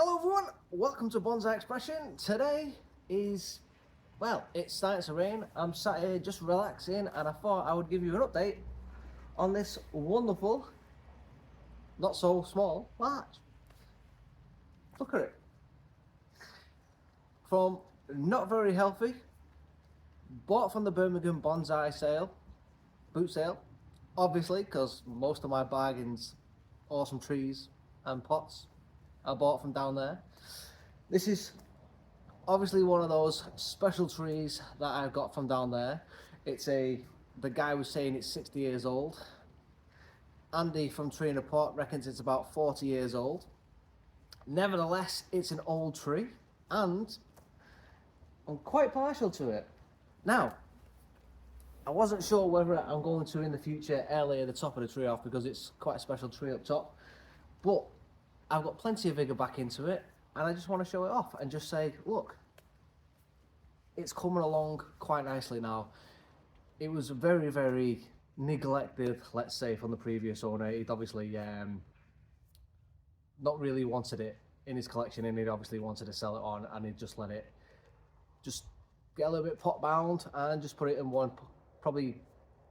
Hello everyone, welcome to Bonsai Expression. Today is, well, it's starting to rain. I'm sat here just relaxing and I thought I would give you an update on this wonderful, not so small, larch. Look at it. From not very healthy, bought from the Birmingham Bonsai Sale, boot sale, obviously because most of my bargains, awesome trees and pots I bought from down there. This is obviously one of those special trees that I've got from down there. The guy was saying it's 60 years old. Andy from Tree in a Pot reckons it's about 40 years old. Nevertheless, it's an old tree and I'm quite partial to it. Now, I wasn't sure whether I'm going to in the future layer the top of the tree off because it's quite a special tree up top, but I've got plenty of vigour back into it and I just want to show it off and just say, look, it's coming along quite nicely now. It was very, very neglected, let's say, from the previous owner. He'd obviously not really wanted it in his collection and he'd obviously wanted to sell it on, and he'd just let it just get a little bit pot bound and just put it in one, probably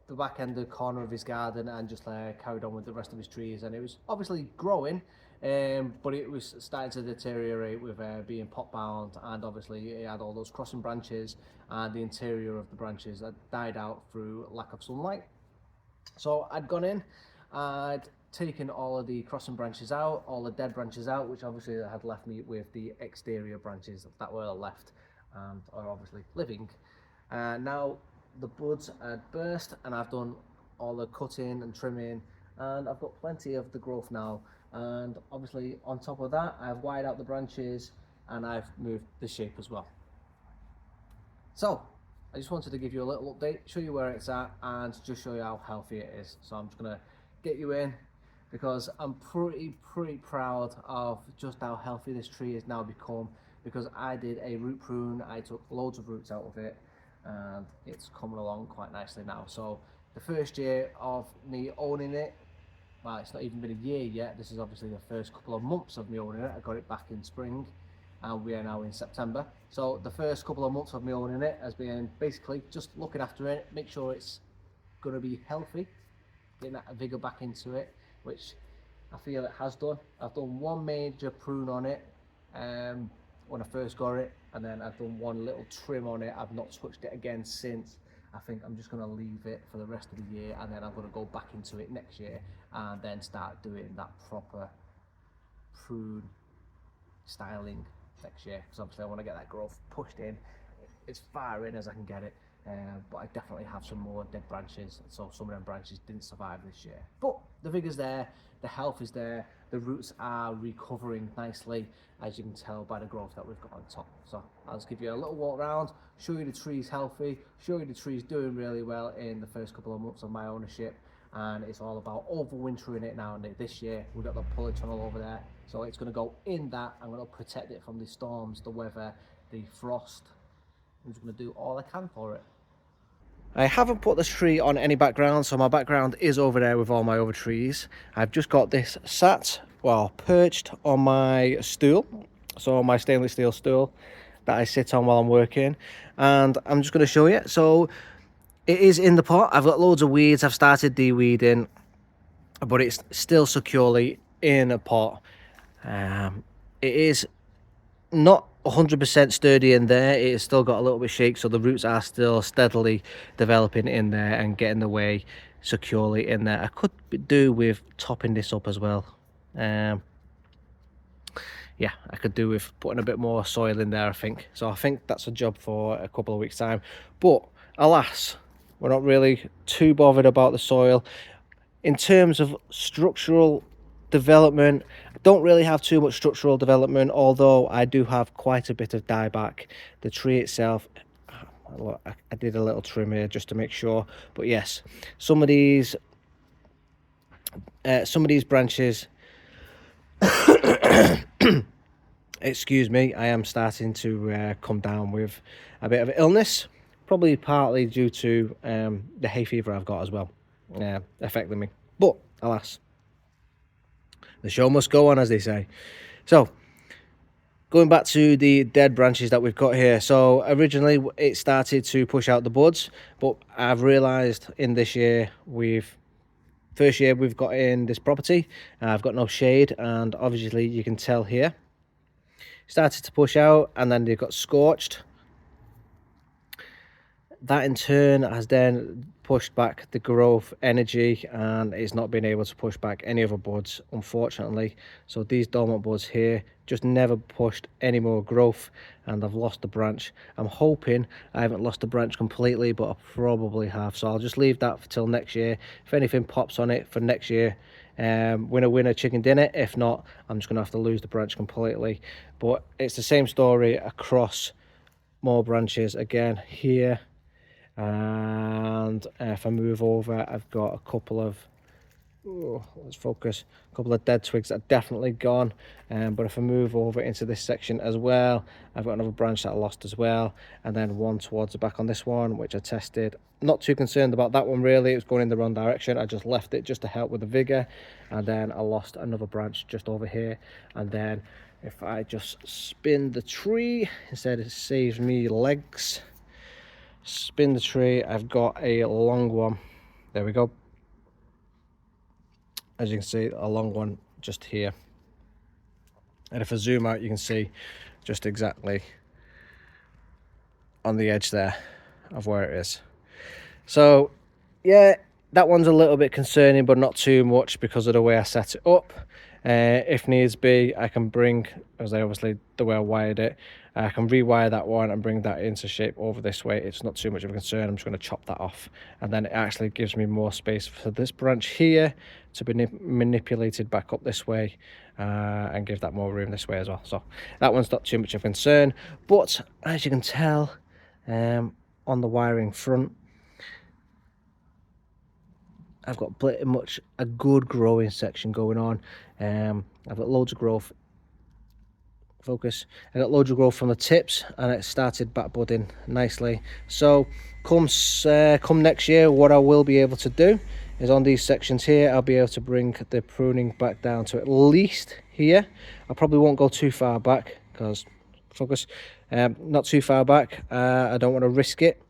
the back end of the corner of his garden, and just carried on with the rest of his trees. And it was obviously growing, but it was starting to deteriorate with being pot bound, and obviously it had all those crossing branches and the interior of the branches that died out through lack of sunlight. So I'd gone in, I'd taken all of the crossing branches out, all the dead branches out, which obviously had left me with the exterior branches that were left and are obviously living. Now the buds had burst and I've done all the cutting and trimming and I've got plenty of the growth now, and obviously on top of that I've wired out the branches and I've moved the shape as well. So I just wanted to give you a little update, show you where it's at and just show you how healthy it is. So I'm just going to get you in because I'm pretty proud of just how healthy this tree has now become, because I did a root prune, I took loads of roots out of it and it's coming along quite nicely now. So the first year of me owning it, well, it's not even been a year yet, this is obviously the first couple of months of me owning it. I got it back in spring and we are now in September. So the first couple of months of me owning it has been basically just looking after it, make sure it's going to be healthy, getting that vigour back into it, which I feel it has done. I've done one major prune on it when I first got it, and then I've done one little trim on it. I've not touched it again since. I think I'm just going to leave it for the rest of the year, and then I'm going to go back into it next year and then start doing that proper prune styling next year, because obviously I want to get that growth pushed in as far in as I can get it. But I definitely have some more dead branches, so some of them branches didn't survive this year. But the vigor's there, the health is there, the roots are recovering nicely, as you can tell by the growth that we've got on top. So I'll just give you a little walk around, show you the tree's healthy, show you the tree's doing really well in the first couple of months of my ownership. And it's all about overwintering it now. And this year we've got the polytunnel over there, so it's going to go in that. I'm going to protect it from the storms, the weather, the frost. I'm just going to do all I can for it. I haven't put this tree on any background, so my background is over there with all my other trees. I've just got this sat, well, perched on my stool, so my stainless steel stool that I sit on while I'm working, and I'm just going to show you. So it is in the pot. I've got loads of weeds. I've started de-weeding, but it's still securely in a pot. It is not 100% sturdy in there. It's still got a little bit shake, so the roots are still steadily developing in there and getting the way securely in there. I could do with topping this up as well. Yeah, I could do with putting a bit more soil in there, I think. So I think that's a job for a couple of weeks time, but alas, we're not really too bothered about the soil. In terms of structural development, I don't really have too much structural development, although I do have quite a bit of dieback. The tree itself, I did a little trim here just to make sure, but yes, some of these branches excuse me, I am starting to come down with a bit of illness, probably partly due to the hay fever I've got as well, affecting me. But alas, the show must go on, as they say. So Going back to the dead branches that we've got here, so originally it started to push out the buds, but I've realized in this year, first year we've got in this property, I've got no shade, and obviously you can tell here started to push out, and then they got scorched. That in turn has then pushed back the growth energy, and it's not been able to push back any other buds, unfortunately. So these dormant buds here just never pushed any more growth, and I've lost the branch. I'm hoping I haven't lost the branch completely, but I probably have. So I'll just leave that till next year. If anything pops on it for next year, winner chicken dinner. If not, I'm just gonna have to lose the branch completely. But it's the same story across more branches again here. And if I move over, I've got a couple of, let's focus, a couple of dead twigs that are definitely gone. But if I move over into this section as well, I've got another branch that I lost as well, and then one towards the back on this one, which I tested. Not too concerned about that one really, it was going in the wrong direction. I just left it just to help with the vigor, and then I lost another branch just over here. And then if I just spin the tree, instead it saves me legs. Spin the tree, I've got a long one, there we go, as you can see, a long one just here. And if I zoom out, you can see just exactly on the edge there of where it is. So yeah, that one's a little bit concerning, but not too much because of the way I set it up. If needs be, I can bring, as I obviously the way I wired it, I can rewire that one and bring that into shape over this way. It's not too much of a concern. I'm just going to chop that off, and then it actually gives me more space for this branch here to be manipulated back up this way, and give that more room this way as well. So that one's not too much of a concern. But as you can tell, on the wiring front, I've got pretty much a good growing section going on. I've got loads of growth. Focus. I got loads of growth from the tips, and it started back budding nicely. So come next year, what I will be able to do is on these sections here, I'll be able to bring the pruning back down to at least here. I probably won't go too far back because focus, not too far back. I don't want to risk it.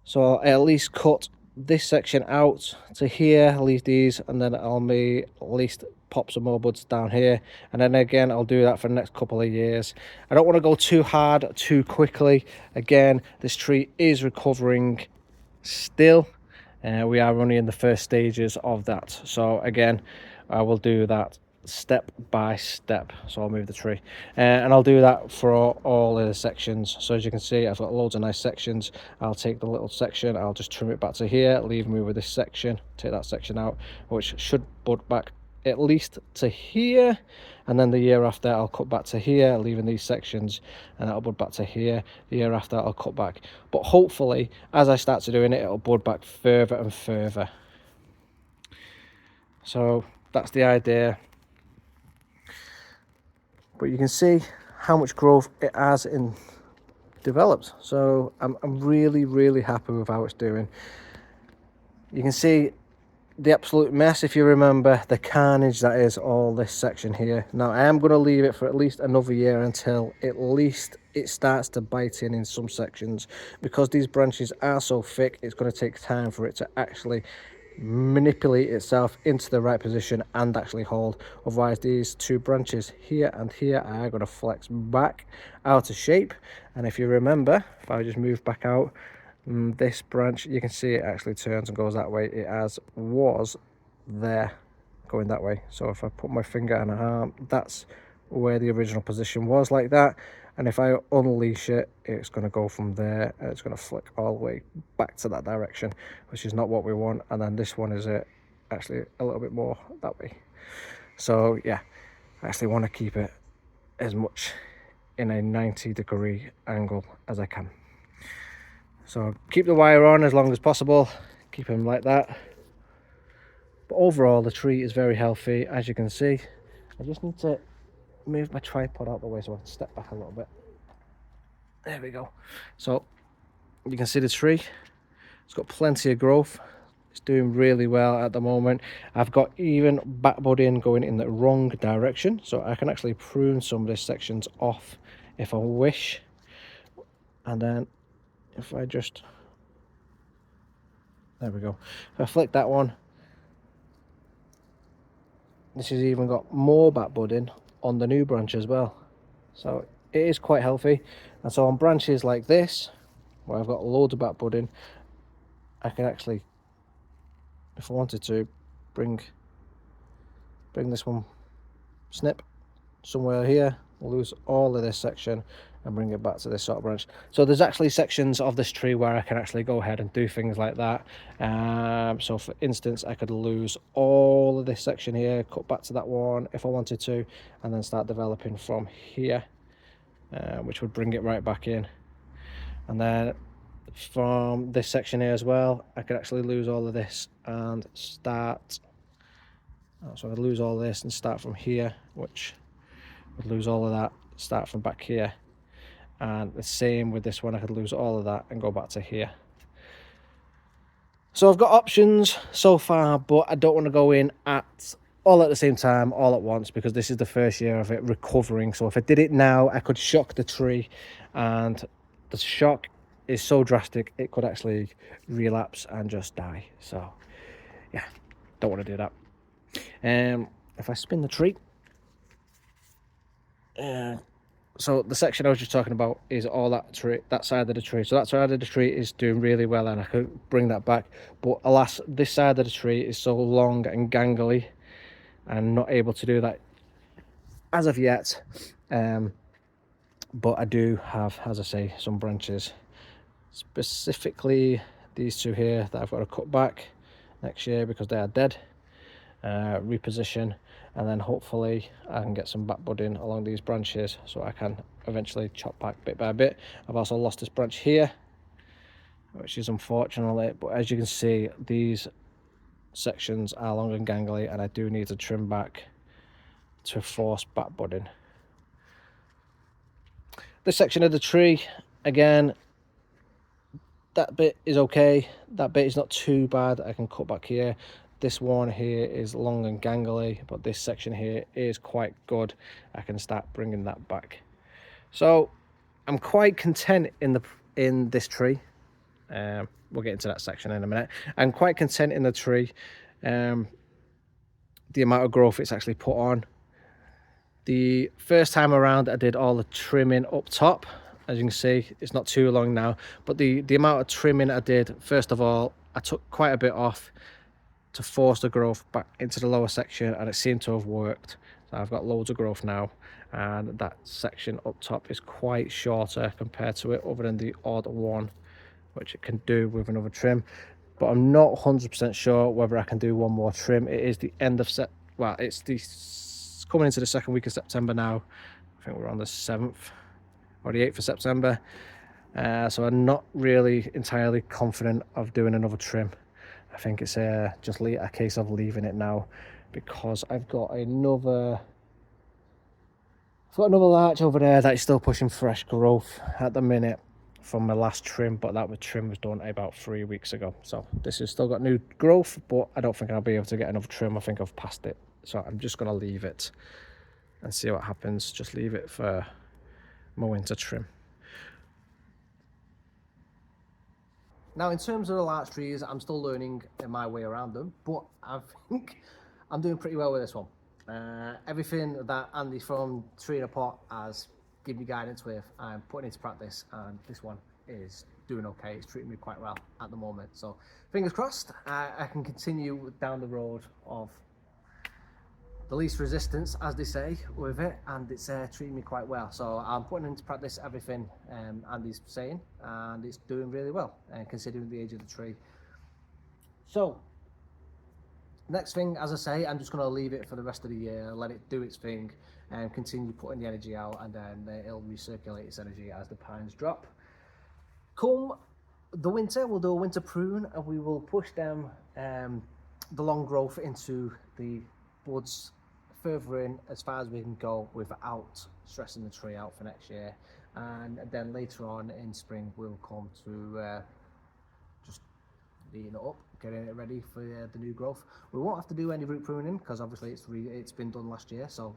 So I'll at least cut this section out to here, leave these, and then I'll at least pop some more buds down here, and then again I'll do that for the next couple of years. I don't want to go too hard too quickly. Again, this tree is recovering still. We are only in the first stages of that, so again I will do that step by step. So I'll move the tree, and I'll do that for all of the sections. So as you can see, I've got loads of nice sections. I'll take the little section, I'll just trim it back to here, leave me with this section, take that section out, which should bud back at least to here, and then the year after I'll cut back to here, leaving these sections, and that'll bud back to here. The year after I'll cut back, but hopefully as I start to doing it, it'll bud back further and further. So that's the idea. But you can see how much growth it has developed. So I'm really happy with how it's doing. You can see the absolute mess, if you remember, the carnage that is all this section here. Now I am going to leave it for at least another year until at least it starts to bite in some sections, because these branches are so thick. It's going to take time for it to actually manipulate itself into the right position and actually hold. Otherwise these two branches here and here are going to flex back out of shape. And if you remember, if I just move back out, this branch, you can see it actually turns and goes that way. It was there going that way. So if I put my finger and arm, that's where the original position was, like that. And if I unleash it, it's going to go from there, and it's going to flick all the way back to that direction, which is not what we want. And then this one is actually a little bit more that way. So yeah, I actually want to keep it as much in a 90-degree angle as I can. So keep the wire on as long as possible, keep them like that. But overall the tree is very healthy, as you can see. I just need to move my tripod out the way so I can step back a little bit. There we go. So you can see the tree, it's got plenty of growth. It's doing really well at the moment. I've got even back budding going in the wrong direction, so I can actually prune some of these sections off if I wish. And then if I just, there we go, if I flick that one, this has even got more back budding on the new branch as well, so it is quite healthy. And so on branches like this where I've got loads of back budding, I can actually, if I wanted to, bring this one, snip somewhere here, lose all of this section and bring it back to this sort of branch. So there's actually sections of this tree where I can actually go ahead and do things like that. So for instance, I could lose all of this section here, cut back to that one if I wanted to, and then start developing from here, which would bring it right back in. And then from this section here as well, I could actually lose all of this and start, so I'd lose all this and start from here, which would lose all of that, start from back here. And the same with this one, I could lose all of that and go back to here. So I've got options so far, but I don't want to go in all at the same time, all at once, because this is the first year of it recovering. So if I did it now, I could shock the tree, and the shock is so drastic it could actually relapse and just die. So yeah, don't want to do that. If I spin the tree, so the section I was just talking about is all that tree, that side of the tree. So that side of the tree is doing really well, and I could bring that back. But alas, this side of the tree is so long and gangly, and not able to do that as of yet. But I do have, as I say, some branches, specifically these two here, that I've got to cut back next year because they are dead. Reposition, and then hopefully I can get some back budding along these branches so I can eventually chop back bit by bit. I've also lost this branch here, which is unfortunately, but as you can see, these sections are long and gangly, and I do need to trim back to force back budding. This section of the tree, again, that bit is okay, that bit is not too bad. I can cut back here. This one here is long and gangly, but this section here is quite good. I can start bringing that back. So I'm quite content in this tree. We'll get into that section in a minute. I'm quite content in the tree. The amount of growth it's actually put on. The first time around, I did all the trimming up top. As you can see, it's not too long now, but the amount of trimming I did, first of all, I took quite a bit off to force the growth back into the lower section, and it seemed to have worked. So I've got loads of growth now, and that section up top is quite shorter compared to it, other than the odd one which it can do with another trim. But I'm not 100% sure whether I can do one more trim. It is the end of it's coming into the second week of September now. I think we're on the 7th or the 8th of September, so I'm not really entirely confident of doing another trim. I think it's just a case of leaving it now, because I've got another larch over there that is still pushing fresh growth at the minute from my last trim, but that trim was done about 3 weeks ago. So this has still got new growth, but I don't think I'll be able to get another trim. I think I've passed it, so I'm just going to leave it and see what happens. Just leave it for my winter trim. Now, in terms of the larch trees, I'm still learning my way around them, but I think I'm doing pretty well with this one. Everything that Andy from Tree in a Pot has given me guidance with, I'm putting into practice, and this one is doing okay. It's treating me quite well at the moment. So fingers crossed, I can continue down the road of the least resistance, as they say, with it, and it's treating me quite well. So I'm putting into practice everything Andy's saying, and it's doing really well, considering the age of the tree. So next thing, as I say, I'm just going to leave it for the rest of the year, let it do its thing, and continue putting the energy out, and then it'll recirculate its energy as the pines drop. Come the winter, we'll do a winter prune, and we will push them the long growth into the buds further in as far as we can go without stressing the tree out for next year. And then later on in spring we'll come to just neaten it up, getting it ready for the new growth. We won't have to do any root pruning because obviously it's been done last year, so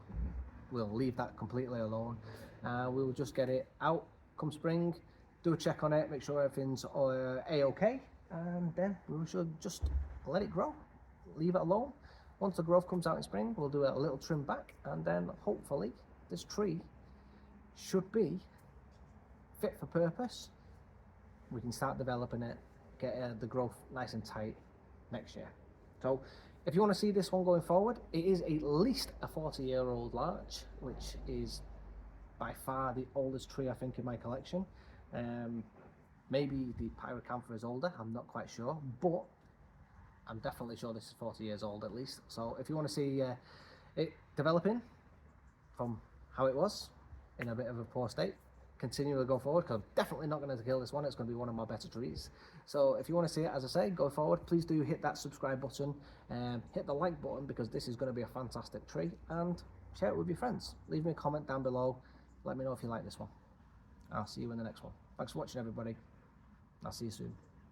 we'll leave that completely alone. We'll just get it out come spring, do a check on it, make sure everything's a-okay, and then we should just let it grow, leave it alone. Once the growth comes out in spring, we'll do a little trim back, and then hopefully this tree should be fit for purpose. We can start developing it, get the growth nice and tight next year. So if you want to see this one going forward, it is at least a 40-year-old larch, which is by far the oldest tree I think in my collection. Maybe the pyracantha is older, I'm not quite sure, but I'm definitely sure this is 40 years old at least. So if you want to see it developing from how it was in a bit of a poor state, continue to go forward, because I'm definitely not going to kill this one. It's going to be one of my better trees. So if you want to see it, as I say, go forward. Please do hit that subscribe button, hit the like button, because this is going to be a fantastic tree, and share it with your friends. Leave me a comment down below. Let me know if you like this one. I'll see you in the next one. Thanks for watching, everybody. I'll see you soon.